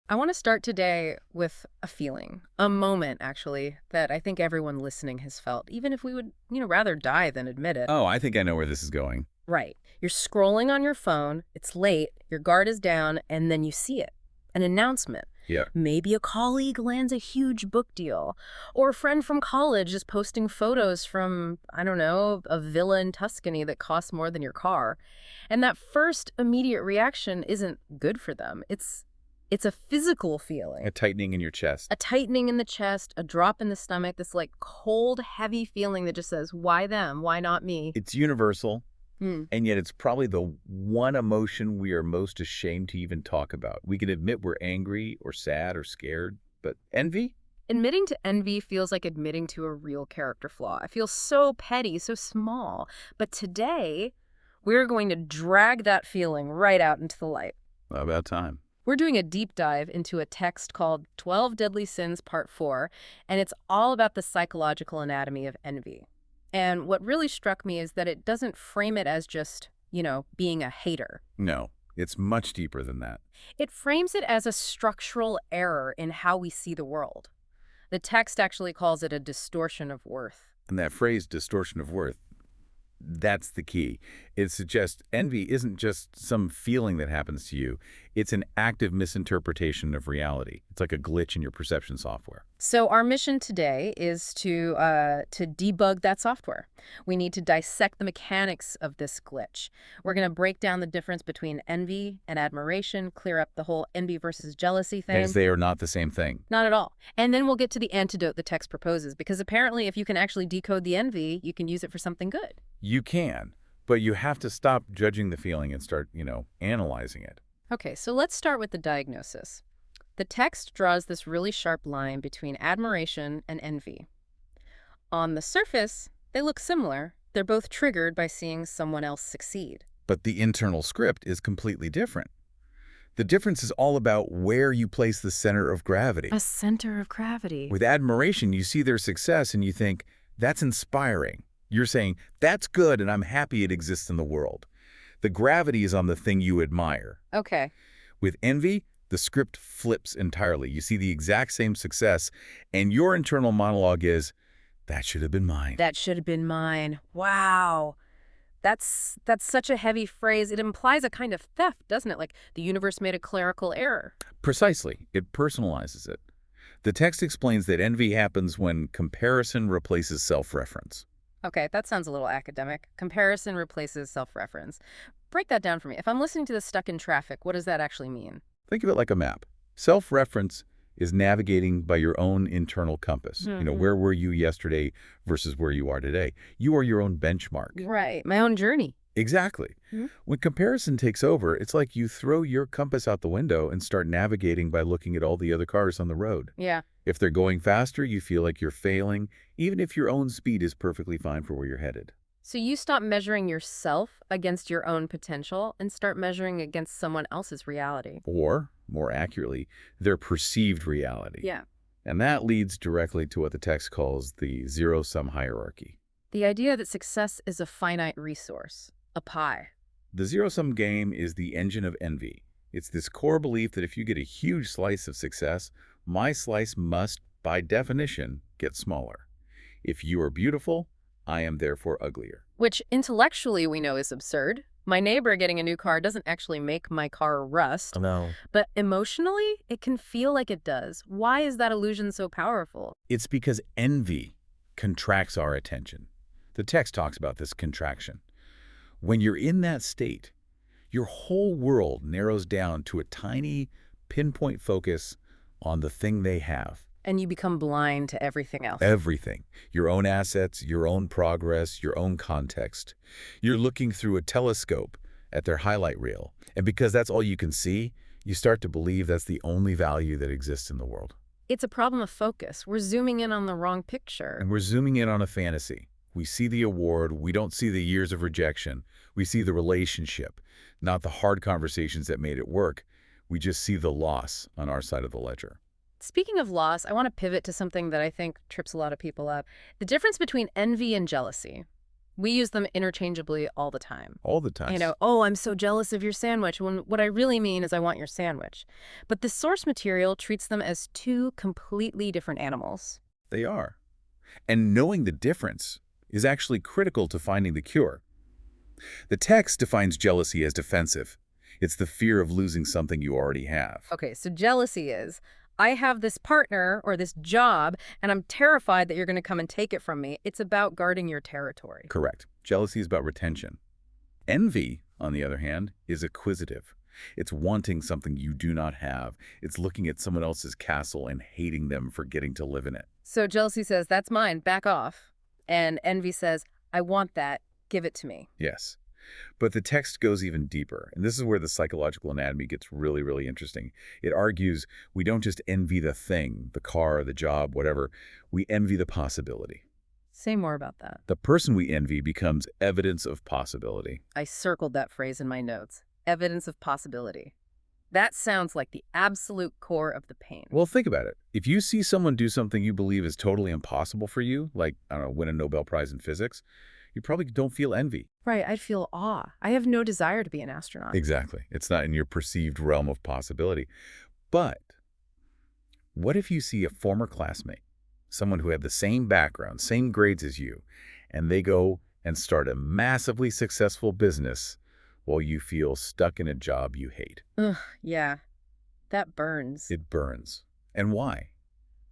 I want to start today with a feeling, a moment actually, that I think everyone listening has felt, even if we would, rather die than admit it. Oh, I think I know where this is going. Right. You're scrolling on your phone, it's late, your guard is down, and then you see it. An announcement. Yeah. Maybe a colleague lands a huge book deal, or a friend from college is posting photos from, I don't know, a villa in Tuscany that costs more than your car. And that first immediate reaction isn't good for them. It's a physical feeling. A tightening in your chest. A tightening in the chest, a drop in the stomach, this like cold, heavy feeling that just says, why them? Why not me? It's universal, Hmm. and yet it's probably the one emotion we are most ashamed to even talk about. We can admit we're angry or sad or scared, but envy? Admitting to envy feels like admitting to a real character flaw. I feel so petty, so small. But today, we're going to drag that feeling right out into the light. About time. We're doing a deep dive into a text called 12 Deadly Sins Part 4, and it's all about the psychological anatomy of envy. And what really struck me is that it doesn't frame it as just, being a hater. No, it's much deeper than that. It frames it as a structural error in how we see the world. The text actually calls it a distortion of worth. And that phrase, distortion of worth, that's the key. It suggests envy isn't just some feeling that happens to you. It's an active misinterpretation of reality. It's like a glitch in your perception software. So our mission today is to debug that software. We need to dissect the mechanics of this glitch. We're going to break down the difference between envy and admiration, clear up the whole envy versus jealousy thing. As they are not the same thing. Not at all. And then we'll get to the antidote the text proposes, because apparently if you can actually decode the envy, you can use it for something good. You can, but you have to stop judging the feeling and start, analyzing it. Okay, so let's start with the diagnosis. The text draws this really sharp line between admiration and envy. On the surface, they look similar. They're both triggered by seeing someone else succeed. But the internal script is completely different. The difference is all about where you place the center of gravity. A center of gravity. With admiration, you see their success and you think, that's inspiring. You're saying, that's good and I'm happy it exists in the world. The gravity is on the thing you admire. Okay. With envy, the script flips entirely. You see the exact same success, and your internal monologue is, that should have been mine. That should have been mine. Wow. That's such a heavy phrase. It implies a kind of theft, doesn't it? Like the universe made a clerical error. Precisely. It personalizes it. The text explains that envy happens when comparison replaces self-reference. Okay, that sounds a little academic. Comparison replaces self-reference. Break that down for me. If I'm listening to this stuck in traffic, what does that actually mean? Think of it like a map. Self-reference is navigating by your own internal compass. Where were you yesterday versus where you are today? You are your own benchmark. Right, my own journey. Exactly. Hmm? When comparison takes over, it's like you throw your compass out the window and start navigating by looking at all the other cars on the road. Yeah. If they're going faster, you feel like you're failing, even if your own speed is perfectly fine for where you're headed. So you stop measuring yourself against your own potential and start measuring against someone else's reality. Or, more accurately, their perceived reality. Yeah. And that leads directly to what the text calls the zero-sum hierarchy. The idea that success is a finite resource, a pie. The zero-sum game is the engine of envy. It's this core belief that if you get a huge slice of success, my slice must, by definition, get smaller. If you are beautiful, I am therefore uglier. Which intellectually we know is absurd. My neighbor getting a new car doesn't actually make my car rust. No. But emotionally, it can feel like it does. Why is that illusion so powerful? It's because envy contracts our attention. The text talks about this contraction. When you're in that state, your whole world narrows down to a tiny pinpoint focus on the thing they have. And you become blind to everything else. Everything. Your own assets, your own progress, your own context. You're looking through a telescope at their highlight reel. And because that's all you can see, you start to believe that's the only value that exists in the world. It's a problem of focus. We're zooming in on the wrong picture. And we're zooming in on a fantasy. We see the award, we don't see the years of rejection. We see the relationship, not the hard conversations that made it work. We just see the loss on our side of the ledger. Speaking of loss, I want to pivot to something that I think trips a lot of people up. The difference between envy and jealousy. We use them interchangeably all the time. All the time. Oh, I'm so jealous of your sandwich, when what I really mean is I want your sandwich. But the source material treats them as two completely different animals. They are. And knowing the difference is actually critical to finding the cure. The text defines jealousy as defensive. It's the fear of losing something you already have. Okay, so jealousy is, I have this partner or this job, and I'm terrified that you're going to come and take it from me. It's about guarding your territory. Correct. Jealousy is about retention. Envy, on the other hand, is acquisitive. It's wanting something you do not have. It's looking at someone else's castle and hating them for getting to live in it. So jealousy says, that's mine, back off. And envy says, I want that, give it to me. Yes. But the text goes even deeper, and this is where the psychological anatomy gets really, really interesting. It argues we don't just envy the thing, the car, the job, whatever. We envy the possibility. Say more about that. The person we envy becomes evidence of possibility. I circled that phrase in my notes. Evidence of possibility. That sounds like the absolute core of the pain. Well, think about it. If you see someone do something you believe is totally impossible for you, like, I don't know, win a Nobel Prize in physics, you probably don't feel envy. Right, I'd feel awe. I have no desire to be an astronaut. Exactly. It's not in your perceived realm of possibility. But what if you see a former classmate, someone who had the same background, same grades as you, and they go and start a massively successful business while you feel stuck in a job you hate? Ugh, yeah. That burns. It burns. And why?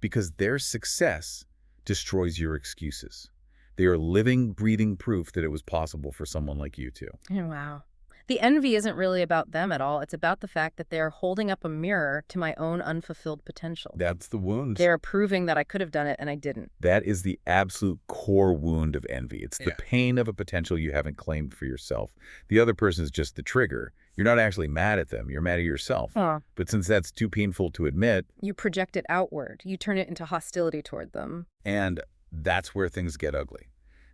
Because their success destroys your excuses. They are living, breathing proof that it was possible for someone like you too. Oh, wow. The envy isn't really about them at all. It's about the fact that they're holding up a mirror to my own unfulfilled potential. That's the wound. They're proving that I could have done it and I didn't. That is the absolute core wound of envy. It's the pain of a potential you haven't claimed for yourself. The other person is just the trigger. You're not actually mad at them. You're mad at yourself. But since that's too painful to admit, you project it outward. You turn it into hostility toward them. And that's where things get ugly.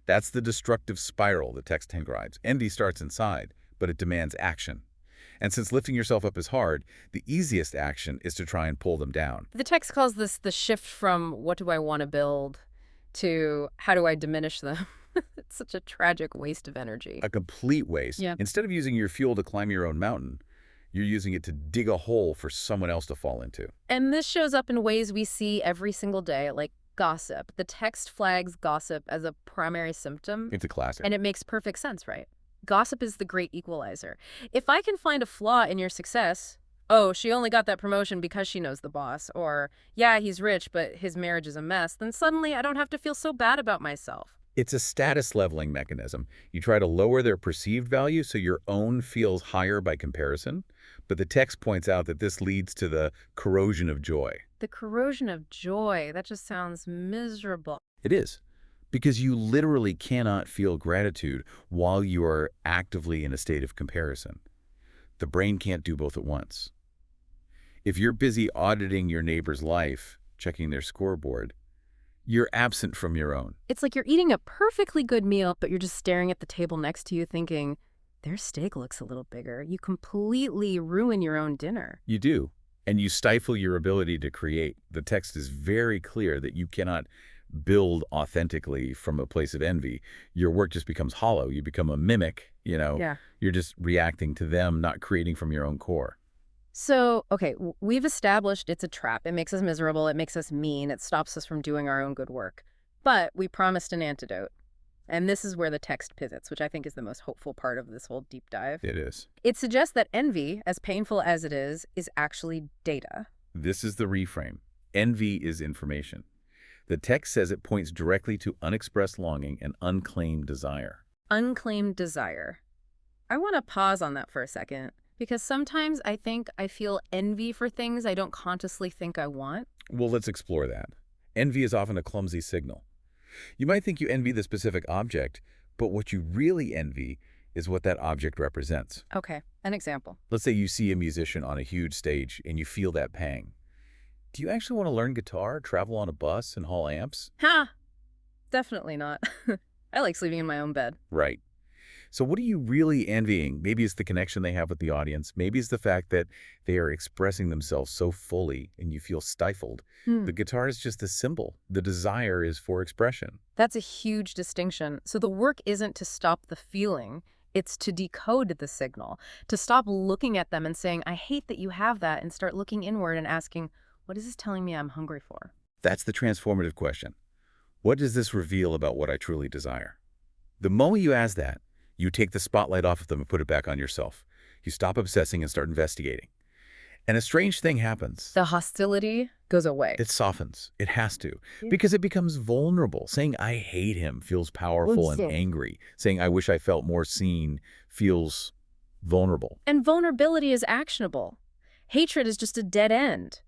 That's the destructive spiral the text describes. Envy starts inside, but it demands action. And since lifting yourself up is hard, the easiest action is to try and pull them down. The text calls this the shift from what do I want to build to how do I diminish them. It's such a tragic waste of energy. A complete waste. Yeah. Instead of using your fuel to climb your own mountain, you're using it to dig a hole for someone else to fall into. And this shows up in ways we see every single day, like gossip. The text flags gossip as a primary symptom. It's a classic. And it makes perfect sense, right? Gossip is the great equalizer. If I can find a flaw in your success, oh, she only got that promotion because she knows the boss, or yeah, he's rich, but his marriage is a mess, then suddenly I don't have to feel so bad about myself. It's a status leveling mechanism. You try to lower their perceived value so your own feels higher by comparison, but the text points out that this leads to the corrosion of joy. The corrosion of joy, that just sounds miserable. It is, because you literally cannot feel gratitude while you are actively in a state of comparison. The brain can't do both at once. If you're busy auditing your neighbor's life, checking their scoreboard, you're absent from your own. It's like you're eating a perfectly good meal, but you're just staring at the table next to you thinking, their steak looks a little bigger. You completely ruin your own dinner. You do, and you stifle your ability to create. The text is very clear that you cannot build authentically from a place of envy. Your work just becomes hollow. You become a mimic, Yeah. You're just reacting to them, not creating from your own core. So, okay, we've established it's a trap. It makes us miserable. It makes us mean. It stops us from doing our own good work. But we promised an antidote. And this is where the text pivots, which I think is the most hopeful part of this whole deep dive. It is. It suggests that envy, as painful as it is actually data. This is the reframe. Envy is information. The text says it points directly to unexpressed longing and unclaimed desire. Unclaimed desire. I want to pause on that for a second, because sometimes I think I feel envy for things I don't consciously think I want. Well, let's explore that. Envy is often a clumsy signal. You might think you envy the specific object, but what you really envy is what that object represents. Okay, an example. Let's say you see a musician on a huge stage and you feel that pang. Do you actually want to learn guitar, travel on a bus, and haul amps? Ha! Definitely not. I like sleeping in my own bed. Right. So what are you really envying? Maybe it's the connection they have with the audience. Maybe it's the fact that they are expressing themselves so fully and you feel stifled. Hmm. The guitar is just a symbol. The desire is for expression. That's a huge distinction. So the work isn't to stop the feeling, it's to decode the signal, to stop looking at them and saying, I hate that you have that, and start looking inward and asking, what is this telling me I'm hungry for? That's the transformative question. What does this reveal about what I truly desire? The moment you ask that, you take the spotlight off of them and put it back on yourself. You stop obsessing and start investigating. And a strange thing happens. The hostility goes away. It softens. It has to. Yeah. Because it becomes vulnerable. Saying, I hate him feels powerful and angry. Saying, I wish I felt more seen feels vulnerable. And vulnerability is actionable. Hatred is just a dead end.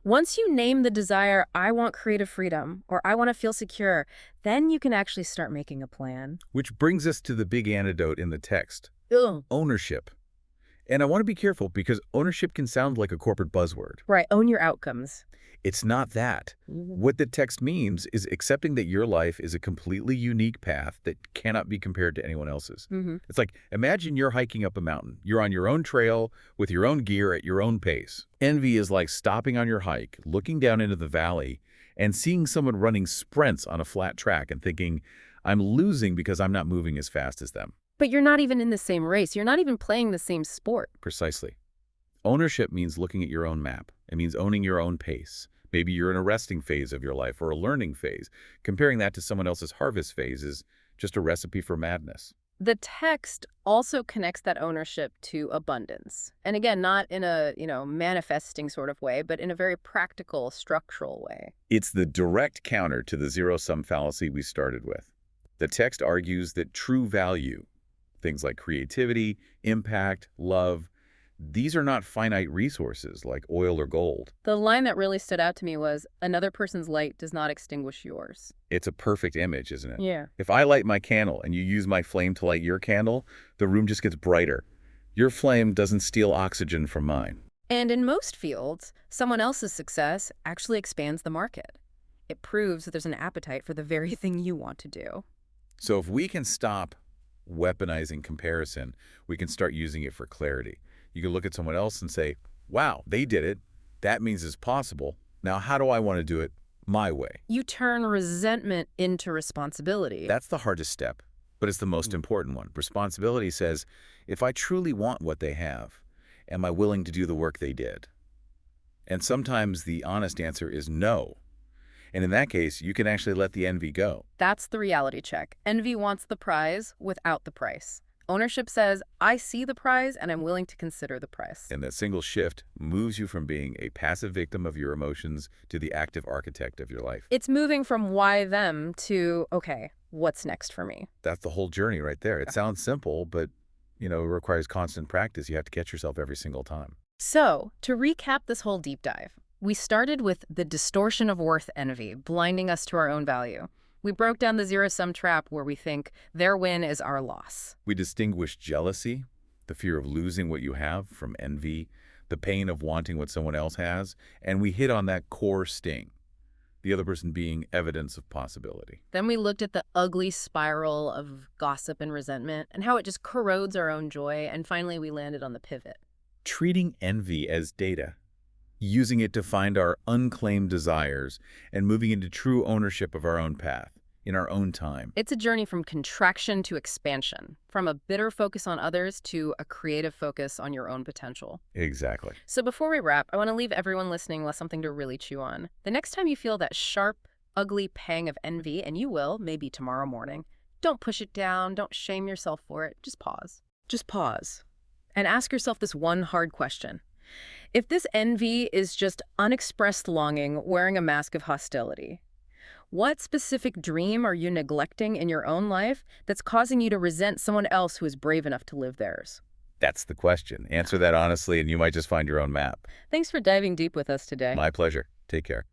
Once you name the desire, I want creative freedom, or I want to feel secure, then you can actually start making a plan. Which brings us to the big antidote in the text. Ugh. Ownership. And I want to be careful because ownership can sound like a corporate buzzword. Right, own your outcomes. It's not that. What the text means is accepting that your life is a completely unique path that cannot be compared to anyone else's. It's like, imagine you're hiking up a mountain. You're on your own trail with your own gear at your own pace. Envy is like stopping on your hike, looking down into the valley, and seeing someone running sprints on a flat track and thinking, I'm losing because I'm not moving as fast as them. But you're not even in the same race. You're not even playing the same sport. Precisely. Ownership means looking at your own map. It means owning your own pace. Maybe you're in a resting phase of your life or a learning phase. Comparing that to someone else's harvest phase is just a recipe for madness. The text also connects that ownership to abundance. And again, not in a, manifesting sort of way, but in a very practical, structural way. It's the direct counter to the zero-sum fallacy we started with. The text argues that true value, things like creativity, impact, love, these are not finite resources like oil or gold. The line that really stood out to me was, another person's light does not extinguish yours. It's a perfect image, isn't it? Yeah. If I light my candle and you use my flame to light your candle, the room just gets brighter. Your flame doesn't steal oxygen from mine. And in most fields, someone else's success actually expands the market. It proves that there's an appetite for the very thing you want to do. So if we can stop weaponizing comparison, we can start using it for clarity. You can look at someone else and say, wow, they did it. That means it's possible. Now, how do I want to do it my way? You turn resentment into responsibility. That's the hardest step, but it's the most important one. Responsibility says, if I truly want what they have, am I willing to do the work they did? And sometimes the honest answer is no. And in that case, you can actually let the envy go. That's the reality check. Envy wants the prize without the price. Ownership says, I see the prize and I'm willing to consider the price. And that single shift moves you from being a passive victim of your emotions to the active architect of your life. It's moving from why them to, okay, what's next for me? That's the whole journey right there. It sounds simple, but it requires constant practice. You have to catch yourself every single time. So, to recap this whole deep dive, we started with the distortion of worth envy, blinding us to our own value. We broke down the zero-sum trap where we think their win is our loss. We distinguished jealousy, the fear of losing what you have, from envy, the pain of wanting what someone else has, and we hit on that core sting, the other person being evidence of possibility. Then we looked at the ugly spiral of gossip and resentment and how it just corrodes our own joy, and finally we landed on the pivot. Treating envy as data, using it to find our unclaimed desires, and moving into true ownership of our own path, in our own time. It's a journey from contraction to expansion, from a bitter focus on others to a creative focus on your own potential. Exactly. So before we wrap, I want to leave everyone listening with something to really chew on. The next time you feel that sharp, ugly pang of envy, and you will, maybe tomorrow morning, don't push it down, don't shame yourself for it, just pause. Just pause. And ask yourself this one hard question. If this envy is just unexpressed longing wearing a mask of hostility, what specific dream are you neglecting in your own life that's causing you to resent someone else who is brave enough to live theirs? That's the question. Answer that honestly, and you might just find your own map. Thanks for diving deep with us today. My pleasure. Take care.